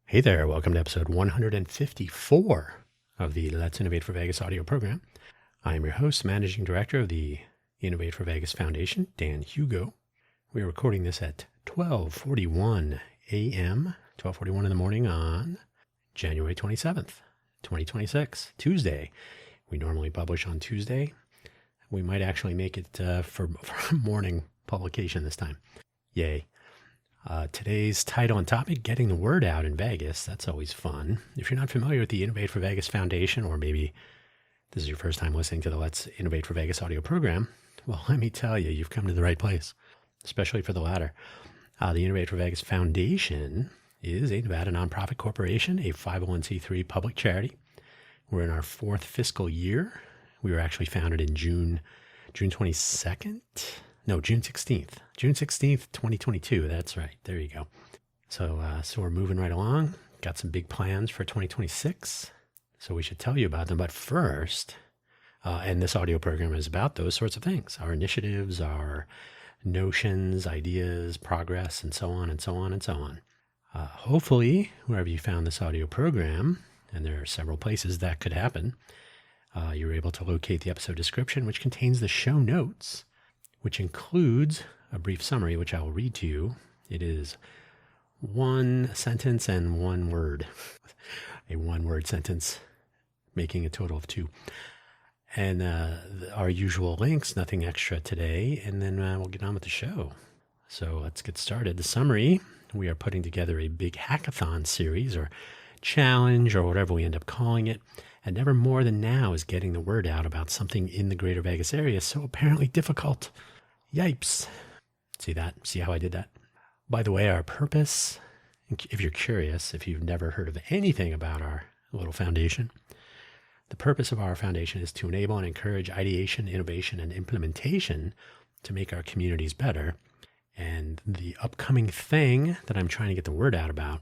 Hey there, welcome to episode 154 of the Let's Innovate for Vegas audio program. I am your host, Managing Director of the Innovate for Vegas Foundation, Dan Hugo. We are recording this at 12:41 a.m., 12:41 in the morning on January 27th, 2026, Tuesday. We normally publish on Tuesday. We might actually make it for morning publication this time. Yay. Today's title and topic, getting the word out in Vegas. That's always fun. If you're not familiar with the Innovate for Vegas Foundation, or maybe this is your first time listening to the Let's Innovate for Vegas audio program, well, let me tell you, you've come to the right place, especially for the latter. The Innovate for Vegas Foundation is a Nevada nonprofit corporation, a 501c3 public charity. We're in our fourth fiscal year. We were actually founded in June 22nd. No, June 16th. June 16th, 2022. That's right. There you go. So we're moving right along. Got some big plans for 2026. So we should tell you about them. But first, and this audio program is about those sorts of things. Our initiatives, our notions, ideas, progress, and so on and so on and so on. Hopefully, wherever you found this audio program, and there are several places that could happen, you're able to locate the episode description, which contains the show notes, which includes a brief summary, which I will read to you. It is one sentence and one word, a one-word sentence, making a total of two. And our usual links, nothing extra today, and then we'll get on with the show. So let's get started. The summary, we are putting together a big hackathon series or challenge or whatever we end up calling it. And never more than now is getting the word out about something in the greater Vegas area so apparently difficult. Yipes. See that? See how I did that? By the way, our purpose, if you're curious, if you've never heard of anything about our little foundation, the purpose of our foundation is to enable and encourage ideation, innovation, and implementation to make our communities better. And the upcoming thing that I'm trying to get the word out about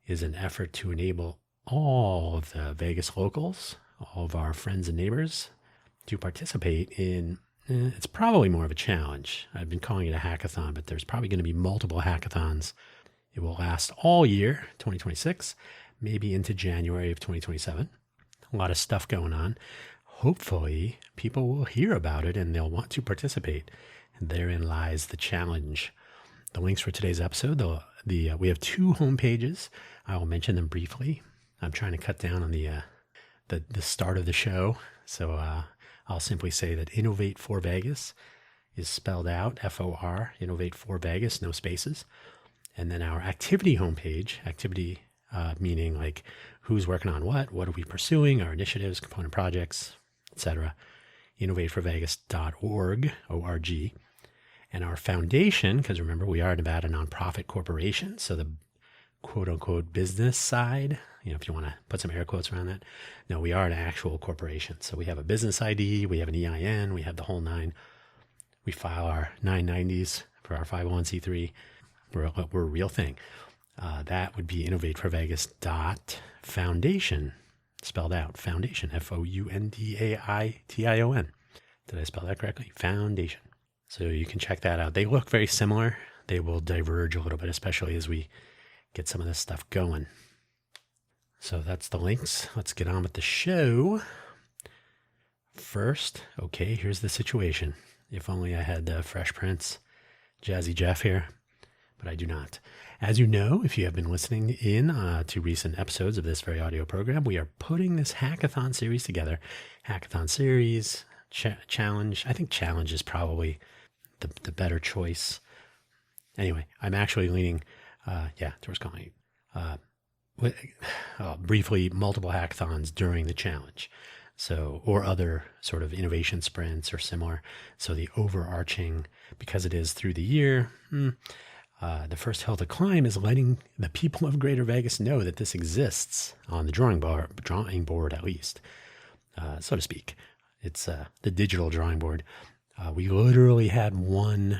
is an effort to enable all of the Vegas locals, all of our friends and neighbors, to participate in, it's probably more of a challenge. I've been calling it a hackathon, but there's probably going to be multiple hackathons. It will last all year, 2026, maybe into January of 2027. A lot of stuff going on. Hopefully, people will hear about it and they'll want to participate. And therein lies the challenge. The links for today's episode, we have two homepages. I will mention them briefly. I'm trying to cut down on the start of the show. So I'll simply say that Innovate for Vegas is spelled out, F-O-R, Innovate for Vegas, no spaces. And then our activity homepage, activity meaning like who's working on what are we pursuing, our initiatives, component projects, etc. innovateforvegas.org, O-R-G. And our foundation, because remember, we are a Nevada nonprofit corporation, so the quote-unquote business side, if you want to put some air quotes around that. No, we are an actual corporation. So we have a business ID, we have an EIN, we have the whole nine. We file our 990s for our 501c3. We're a real thing. That would be innovateforvegas.foundation, spelled out, foundation, F-O-U-N-D-A-I-T-I-O-N. Did I spell that correctly? Foundation. So you can check that out. They look very similar. They will diverge a little bit, especially as we get some of this stuff going. So that's the links. Let's get on with the show. First, okay, here's the situation. If only I had Fresh Prince, Jazzy Jeff here, but I do not. As you know, if you have been listening in to recent episodes of this very audio program, we are putting this hackathon series together. Hackathon series, challenge. I think challenge is probably the better choice. Anyway, I'm actually leaning towards calling briefly multiple hackathons during the challenge. So, or other sort of innovation sprints or similar. So the overarching, because it is through the year, the first hill to climb is letting the people of Greater Vegas know that this exists on the drawing board at least, so to speak. It's the digital drawing board. We literally had we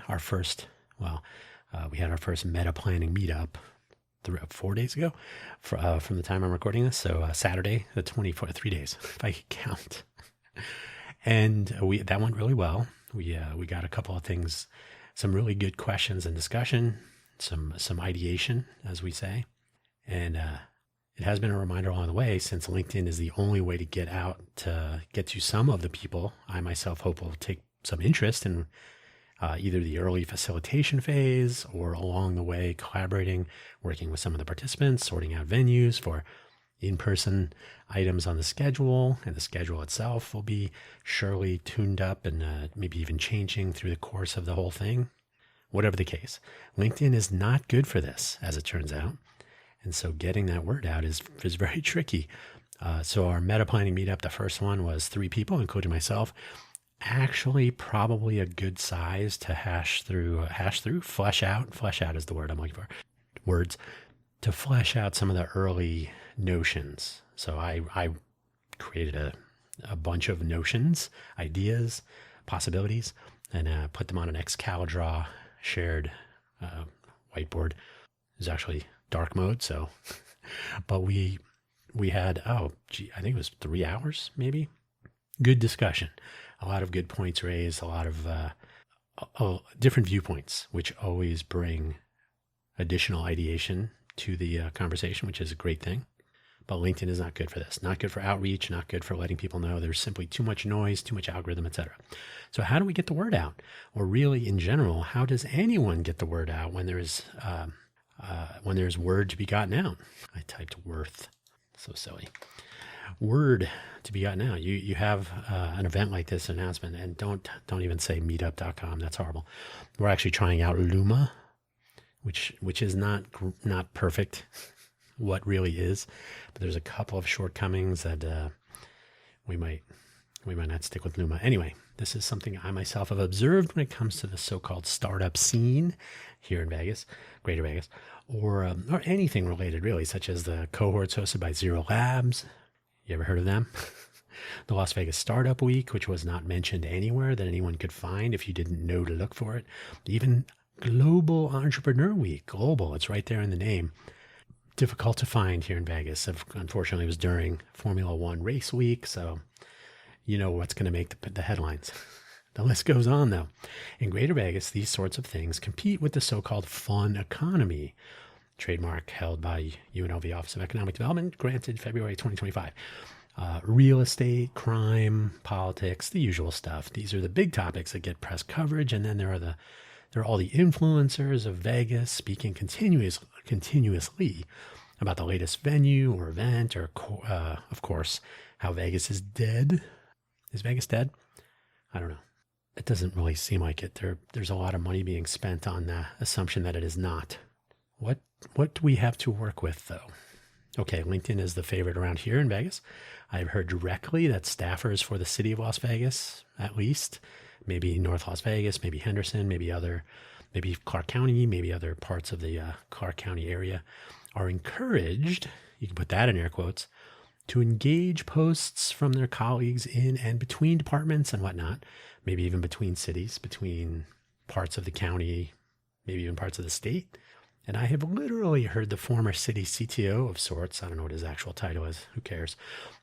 had our first meta planning meetup 4 days ago from the time I'm recording this. So Saturday, the 24th, 3 days, if I could count. And that went really well. We got a couple of things, some really good questions and discussion, some ideation, as we say. And it has been a reminder along the way, since LinkedIn is the only way to get out to get to some of the people I myself hope will take some interest in either the early facilitation phase or along the way collaborating, working with some of the participants, sorting out venues for in-person items on the schedule, and the schedule itself will be surely tuned up and maybe even changing through the course of the whole thing. Whatever the case, LinkedIn is not good for this, as it turns out. And so getting that word out is very tricky. So our meta planning meetup, the first one, was 3 people, including myself. Actually, probably a good size to flesh out is the word I'm looking for. Words to flesh out some of the early notions. So I created a bunch of notions, ideas, possibilities, and put them on an Excalibur shared whiteboard. It was actually dark mode, so but we had I think it was 3 hours, maybe. Good discussion, a lot of good points raised, a lot of different viewpoints, which always bring additional ideation to the conversation, which is a great thing. But LinkedIn is not good for this. Not good for outreach, not good for letting people know. There's simply too much noise, too much algorithm, etc. So how do we get the word out? Or really, in general, how does anyone get the word out when there's word to be gotten out? I typed worth. So silly. Word to be gotten out. You have an event like this announcement, and don't even say meetup.com. That's horrible. We're actually trying out Luma, which is not perfect. What really is, but there's a couple of shortcomings that we might not stick with Luma. Anyway, this is something I myself have observed when it comes to the so-called startup scene here in Vegas, Greater Vegas, or anything related really, such as the cohorts hosted by Zero Labs. You ever heard of them? The Las Vegas Startup Week, which was not mentioned anywhere that anyone could find if you didn't know to look for it. Even Global Entrepreneur Week, global, it's right there in the name. Difficult to find here in Vegas. Unfortunately, it was during Formula One race week, so you know what's going to make the headlines. The list goes on, though. In Greater Vegas, these sorts of things compete with the so-called fun economy, trademark held by UNLV Office of Economic Development, granted February 2025. Real estate, crime, politics, the usual stuff. These are the big topics that get press coverage, and then there are all the influencers of Vegas speaking continuously about the latest venue or event, or of course, how Vegas is dead. Is Vegas dead? I don't know. It doesn't really seem like it. There's a lot of money being spent on the assumption that it is not. What do we have to work with, though? Okay, LinkedIn is the favorite around here in Vegas. I've heard directly that staffers for the city of Las Vegas, at least, maybe North Las Vegas, maybe Henderson, maybe Clark County, maybe other parts of the Clark County area, are encouraged, you can put that in air quotes, to engage posts from their colleagues in and between departments and whatnot, maybe even between cities, between parts of the county, maybe even parts of the state. And I have literally heard the former city CTO of sorts, I don't know what his actual title is, who cares,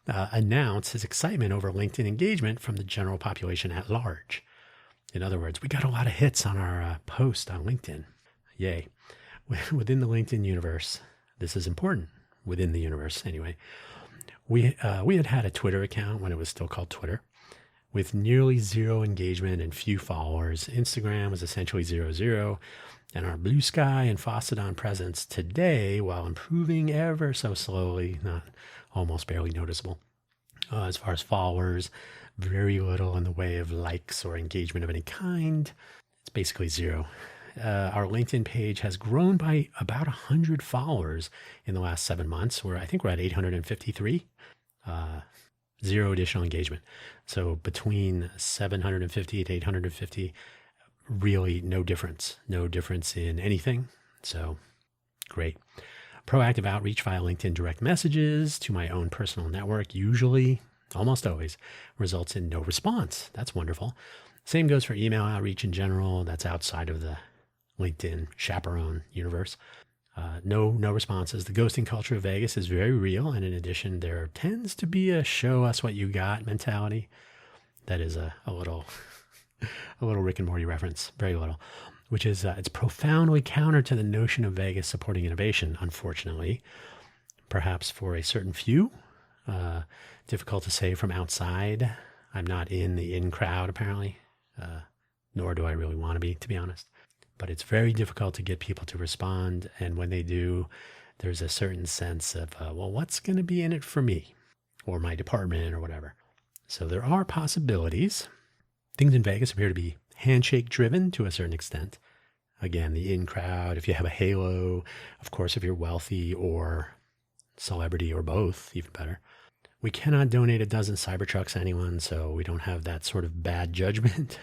announce his excitement over LinkedIn engagement from the general population at large. In other words, we got a lot of hits on our post on LinkedIn. Yay. Within the LinkedIn universe, this is important. Within the universe, anyway. We had a Twitter account when it was still called Twitter, with nearly zero engagement and few followers. Instagram was essentially 0. And our Blue Sky and Faucedon presence today, while improving ever so slowly, not almost barely noticeable, as far as followers, very little in the way of likes or engagement of any kind. It's basically 0. Our LinkedIn page has grown by about 100 followers in the last 7 months, where I think we're at 853. 0 additional engagement. So between 750 to 850, really no difference in anything. So great. Proactive outreach via LinkedIn direct messages to my own personal network, usually, almost always, results in no response. That's wonderful. Same goes for email outreach in general. That's outside of the LinkedIn chaperone universe. No responses. The ghosting culture of Vegas is very real. And in addition, there tends to be a show us what you got mentality. That is a little Rick and Morty reference, very little, which is it's profoundly counter to the notion of Vegas supporting innovation, unfortunately. perhaps for a certain few. Difficult to say from outside. I'm not in the in crowd, apparently, nor do I really want to be honest. But it's very difficult to get people to respond. And when they do, there's a certain sense of, well, what's going to be in it for me or my department or whatever. So there are possibilities. Things in Vegas appear to be handshake driven to a certain extent. Again, the in crowd, if you have a halo, of course, if you're wealthy or celebrity or both, even better. We cannot donate a dozen Cybertrucks to anyone, so we don't have that sort of bad judgment.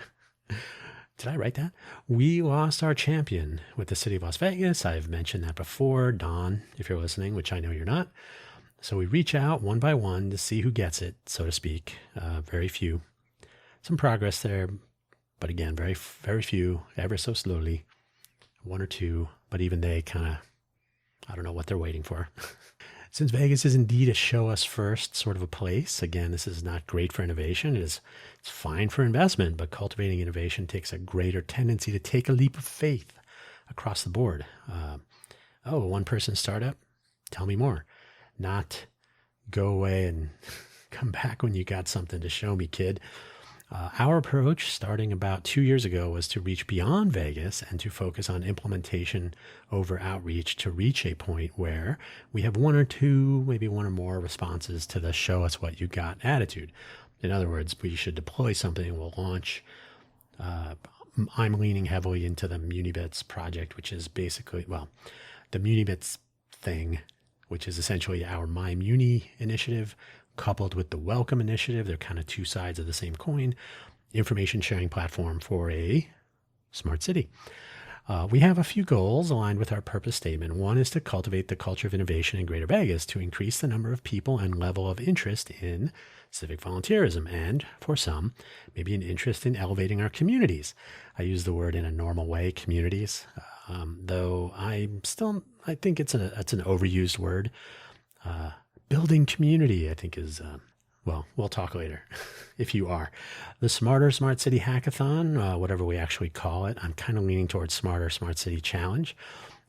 Did I write that? We lost our champion with the city of Las Vegas. I've mentioned that before. Don, if you're listening, which I know you're not. So we reach out one by one to see who gets it, so to speak. Very few. Some progress there, but again, very, very few, ever so slowly. One or two, but even they kind of, I don't know what they're waiting for. Since Vegas is indeed a show us first sort of a place, again, this is not great for innovation. It's fine for investment, but cultivating innovation takes a greater tendency to take a leap of faith across the board. A one-person startup? Tell me more. Not go away and come back when you got something to show me, kid. Our approach, starting about 2 years ago, was to reach beyond Vegas and to focus on implementation over outreach to reach a point where we have one or two, maybe one or more responses to the show us what you got attitude. In other words, we should deploy something, we'll launch. I'm leaning heavily into the Munibits project, which is basically, well, the Munibits thing, which is essentially our My Muni initiative, coupled with the Welcome initiative. They're kind of two sides of the same coin. Information sharing platform for a smart city. We have a few goals aligned with our purpose statement. One is to cultivate the culture of innovation in Greater Vegas to increase the number of people and level of interest in civic volunteerism, and for some, maybe an interest in elevating our communities. I use the word in a normal way, communities, though I think it's an overused word. Building community, I think, is, well, we'll talk later if you are. The Smarter Smart City Hackathon, whatever we actually call it, I'm kind of leaning towards Smarter Smart City Challenge,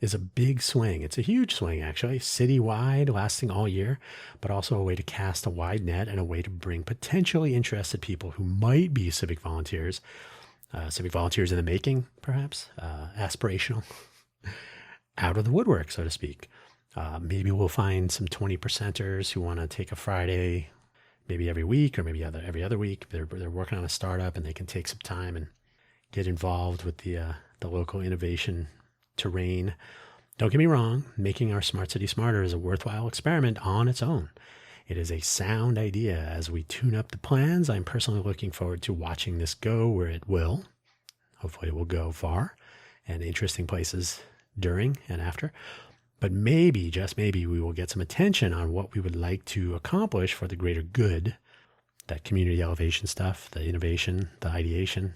is a big swing. It's a huge swing, actually, citywide, lasting all year, but also a way to cast a wide net and a way to bring potentially interested people who might be civic volunteers in the making, perhaps, aspirational, out of the woodwork, so to speak. Maybe we'll find some 20%ers who want to take a Friday, maybe every week or maybe every other week. They're working on a startup and they can take some time and get involved with the local innovation terrain. Don't get me wrong, making our smart city smarter is a worthwhile experiment on its own. It is a sound idea. As we tune up the plans, I'm personally looking forward to watching this go where it will. Hopefully it will go far and interesting places during and after. But maybe, just maybe, we will get some attention on what we would like to accomplish for the greater good, that community elevation stuff, the innovation, the ideation,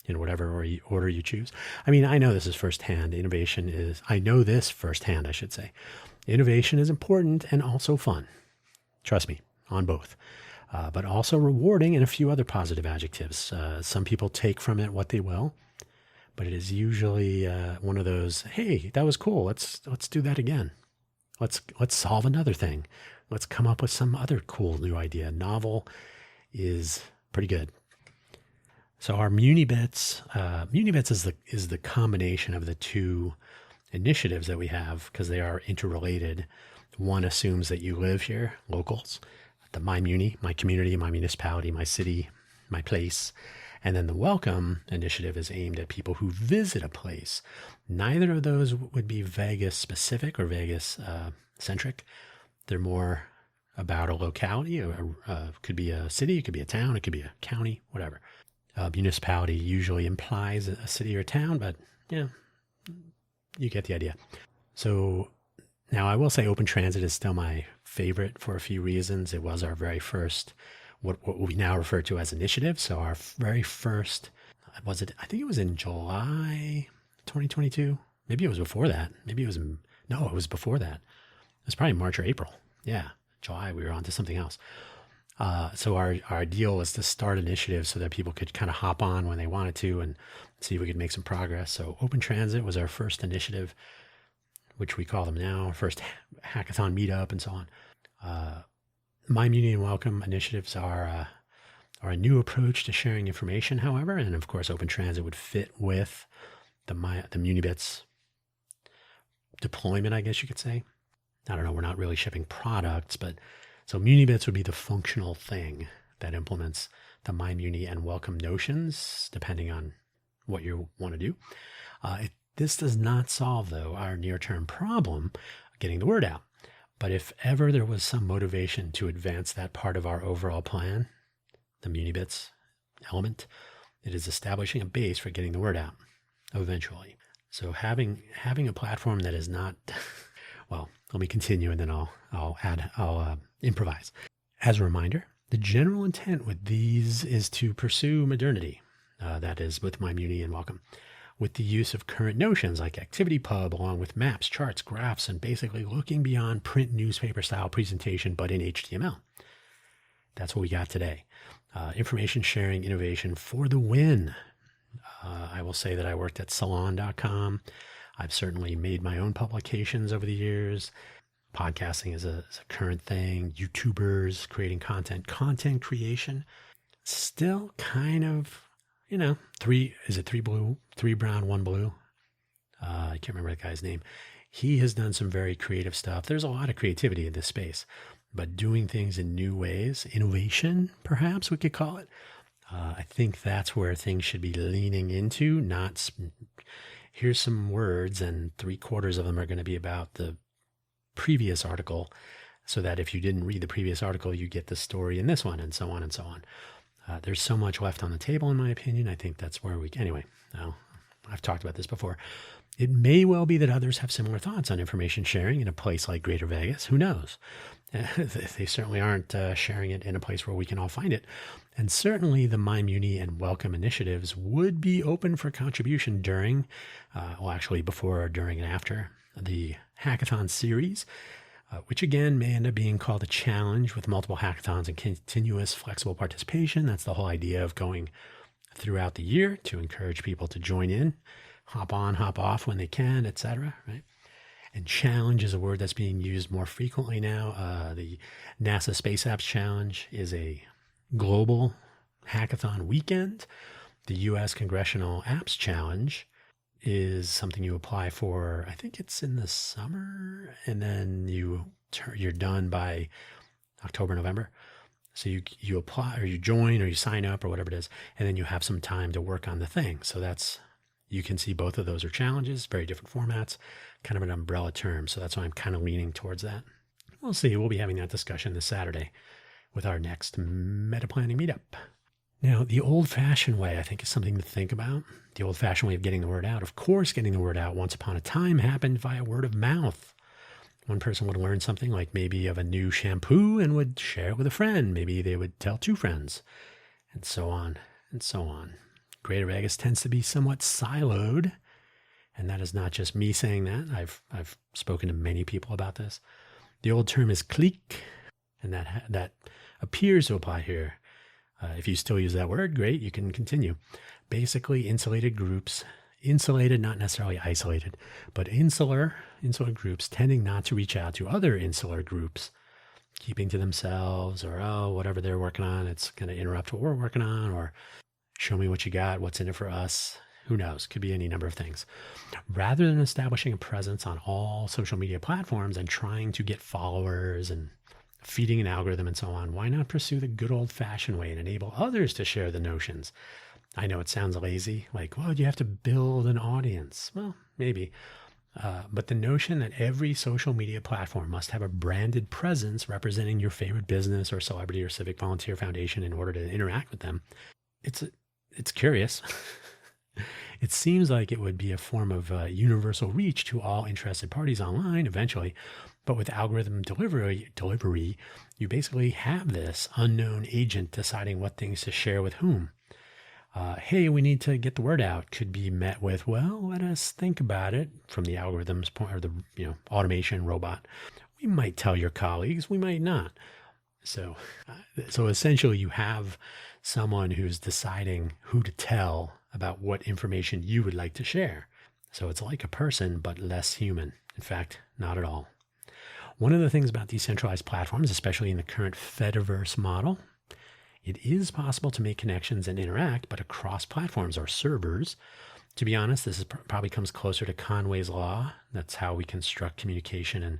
in whatever order you choose. I mean, I know this is firsthand. I know this firsthand, I should say. Innovation is important and also fun. Trust me, on both. But also rewarding and a few other positive adjectives. Some people take from it what they will. But it is usually one of those, hey, that was cool. Let's do that again. Let's solve another thing. Let's come up with some other cool new idea. Novel is pretty good. So our Munibits is the combination of the two initiatives that we have because they are interrelated. One assumes that you live here, locals, the My Muni, my community, my municipality, my city, my place. And then the Welcome initiative is aimed at people who visit a place. Neither of those would be Vegas specific or Vegas centric. They're more about a locality. Could be a city, it could be a town, it could be a county, whatever. Municipality usually implies a city or town, but yeah, you get the idea. So now I will say open transit is still my favorite for a few reasons. It was our very first what we now refer to as initiative. So our very first, I think it was in July 2022. Maybe it was before that. It was before that. It was probably March or April. Yeah, July, we were on to something else. So our deal was to start initiatives so that people could kind of hop on when they wanted to and see if we could make some progress. So open transit was our first initiative. which we call them now, first hackathon meetup and so on. MyMuni and Welcome initiatives are a new approach to sharing information, however, and of course, Open Transit would fit with the MuniBits deployment, I guess you could say. I don't know, we're not really shipping products, but so MuniBits would be the functional thing that implements the MyMuni and Welcome notions, depending on what you want to do. This does not solve, though, our near-term problem of getting the word out. But if ever there was some motivation to advance that part of our overall plan, the MuniBits element, it is establishing a base for getting the word out eventually. So having a platform that is not, well, let me continue and then I'll improvise. As a reminder, the general intent with these is to pursue modernity. That is with MyMuni and Welcome, with the use of current notions like ActivityPub, along with maps, charts, graphs, and basically looking beyond print newspaper style presentation, but in HTML. That's what we got today. Information sharing innovation for the win. I will say that I worked at salon.com. I've certainly made my own publications over the years. Podcasting is a current thing. YouTubers creating content creation. Still kind of, three brown, one blue? I can't remember the guy's name. He has done some very creative stuff. There's a lot of creativity in this space, but doing things in new ways, innovation, perhaps we could call it. I think that's where things should be leaning into, not here's some words and 3/4 of them are going to be about the previous article, so that if you didn't read the previous article, you get the story in this one, and so on and so on. There's so much left on the table, in my opinion. I think that's where anyway, I've talked about this before. It may well be that others have similar thoughts on information sharing in a place like Greater Vegas. Who knows? They certainly aren't sharing it in a place where we can all find it. And certainly the MyMuni and Welcome initiatives would be open for contribution during, before, during, and after the hackathon series, which again may end up being called a challenge with multiple hackathons and continuous flexible participation. That's the whole idea of going throughout the year to encourage people to join in, hop on, hop off when they can, etc. Right? And challenge is a word that's being used more frequently now. The NASA Space Apps Challenge is a global hackathon weekend. The U.S. Congressional Apps Challenge is something you apply for. I think it's in the summer, and then you're done by October, November. So you apply or you join or you sign up or whatever it is, and then you have some time to work on the thing. So you can see both of those are challenges, very different formats, kind of an umbrella term. So that's why I'm kind of leaning towards that. We'll see. We'll be having that discussion this Saturday with our next meta planning meetup. Now, the old-fashioned way, I think, is something to think about. The old-fashioned way of getting the word out. Of course, getting the word out once upon a time happened via word of mouth. One person would learn something like maybe of a new shampoo and would share it with a friend. Maybe they would tell 2 friends, and so on and so on. Greater Vegas tends to be somewhat siloed, and that is not just me saying that. I've spoken to many people about this. The old term is clique, and that appears to apply here. If you still use that word, great, you can continue. Basically, insulated groups, insulated, not necessarily isolated, but insular groups tending not to reach out to other insular groups, keeping to themselves, or, whatever they're working on, it's going to interrupt what we're working on, or show me what you got, what's in it for us. Who knows? Could be any number of things. Rather than establishing a presence on all social media platforms and trying to get followers and feeding an algorithm and so on, why not pursue the good old-fashioned way and enable others to share the notions? I know it sounds lazy, like, well, you have to build an audience. Well, maybe. But the notion that every social media platform must have a branded presence representing your favorite business or celebrity or civic volunteer foundation in order to interact with them, it's curious. It seems like it would be a form of universal reach to all interested parties online eventually. But with algorithm delivery, you basically have this unknown agent deciding what things to share with whom. Hey, we need to get the word out could be met with, well, let us think about it from the algorithm's point, or the automation robot. We might tell your colleagues, we might not. So essentially you have someone who's deciding who to tell about what information you would like to share. So it's like a person, but less human, In fact, not at all. One of the things about decentralized platforms, especially in the current Fediverse model, it is possible to make connections and interact, but across platforms or servers. To be honest, this probably comes closer to Conway's Law. That's how we construct communication and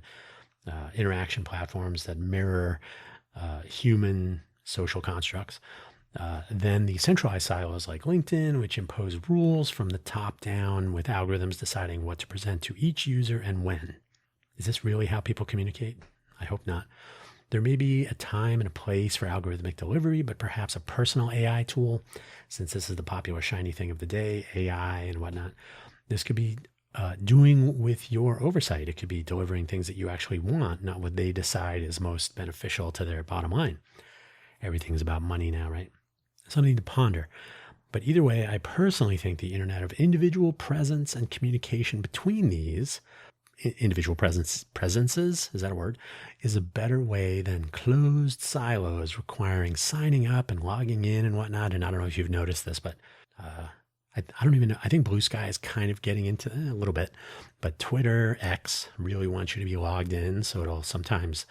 interaction platforms that mirror human social constructs. Then the centralized silos like LinkedIn, which impose rules from the top down with algorithms deciding what to present to each user and when. Is this really how people communicate? I hope not. There may be a time and a place for algorithmic delivery, but perhaps a personal AI tool, since this is the popular shiny thing of the day, AI and whatnot. This could be doing with your oversight. It could be delivering things that you actually want, not what they decide is most beneficial to their bottom line. Everything's about money now, right? Something to ponder. But either way, I personally think the internet of individual presence and communication between these individual presences, is that a word, is a better way than closed silos requiring signing up and logging in and whatnot. And I don't know if you've noticed this, but I don't even know. I think Blue Sky is kind of getting into a little bit, but Twitter, X really wants you to be logged in. So it'll sometimes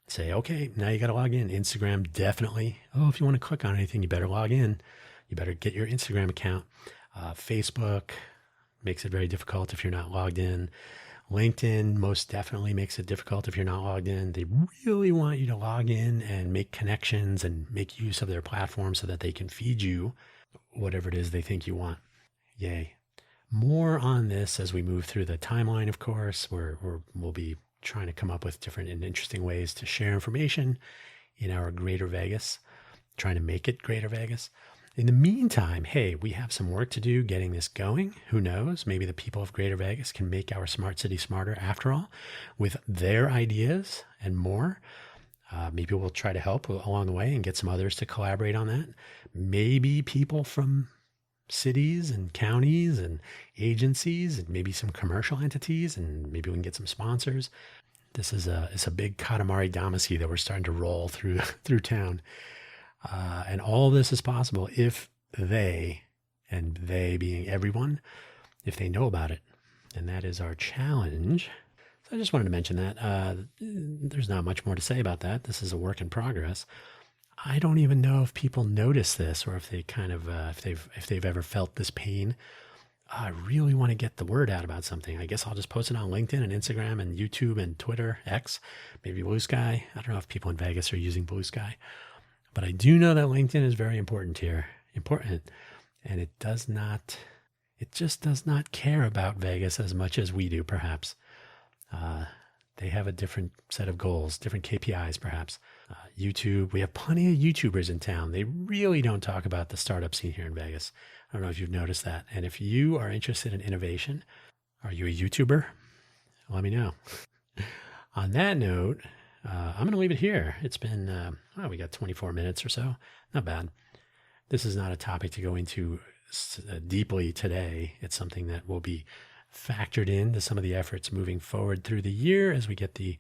say, okay, now you got to log in. Instagram, definitely. Oh, if you want to click on anything, you better log in. You better get your Instagram account. Facebook makes it very difficult if you're not logged in. LinkedIn most definitely makes it difficult if you're not logged in. They really want you to log in and make connections and make use of their platform so that they can feed you whatever it is they think you want. Yay. More on this as we move through the timeline, of course, where we'll be trying to come up with different and interesting ways to share information in our Greater Vegas, trying to make it Greater Vegas. In the meantime, hey, we have some work to do getting this going. Who knows? Maybe the people of Greater Vegas can make our smart city smarter after all with their ideas and more. Maybe we'll try to help along the way and get some others to collaborate on that. Maybe people from cities and counties and agencies and maybe some commercial entities, and maybe we can get some sponsors. It's a big Katamari Damacy that we're starting to roll through town. And all this is possible if they, and they being everyone, if they know about it. And that is our challenge. So I just wanted to mention that. There's not much more to say about that. This is a work in progress. I don't even know if people notice this or if they kind of, if they've ever felt this pain. I really want to get the word out about something. I guess I'll just post it on LinkedIn and Instagram and YouTube and Twitter, X, maybe Blue Sky. I don't know if people in Vegas are using Blue Sky. But I do know that LinkedIn is very important here. And it just does not care about Vegas as much as we do, perhaps. They have a different set of goals, different KPIs, perhaps. YouTube, we have plenty of YouTubers in town. They really don't talk about the startup scene here in Vegas. I don't know if you've noticed that. And if you are interested in innovation, are you a YouTuber? Let me know. On that note, I'm going to leave it here. It's been, we got 24 minutes or so. Not bad. This is not a topic to go into deeply today. It's something that will be factored into some of the efforts moving forward through the year as we get the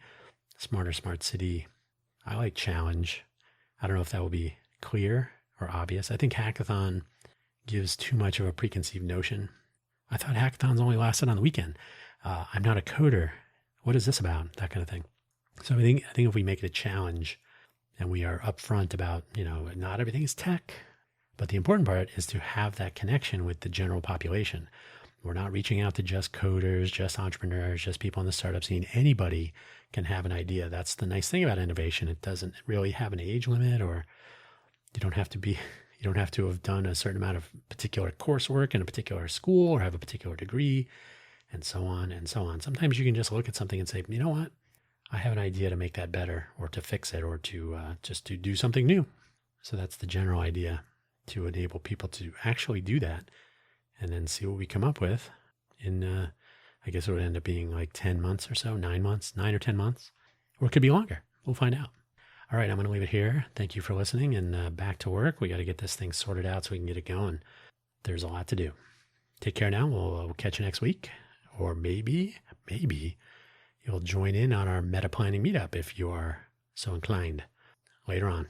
Smarter Smart City, I like challenge. I don't know if that will be clear or obvious. I think hackathon gives too much of a preconceived notion. I thought hackathons only lasted on the weekend. I'm not a coder. What is this about? That kind of thing. So I think if we make it a challenge and we are upfront about, not everything is tech, but the important part is to have that connection with the general population. We're not reaching out to just coders, just entrepreneurs, just people in the startup scene. Anybody can have an idea. That's the nice thing about innovation. It doesn't really have an age limit, or you don't have to have done a certain amount of particular coursework in a particular school or have a particular degree, and so on and so on. Sometimes you can just look at something and say, you know what? I have an idea to make that better, or to fix it, or to just to do something new. So that's the general idea, to enable people to actually do that and then see what we come up with in, I guess it would end up being like 10 months or so, 9 months, 9 or 10 months, or it could be longer. We'll find out. All right, I'm going to leave it here. Thank you for listening, and back to work. We got to get this thing sorted out so we can get it going. There's a lot to do. Take care now. We'll catch you next week, or maybe you'll join in on our meta planning meetup if you are so inclined later on.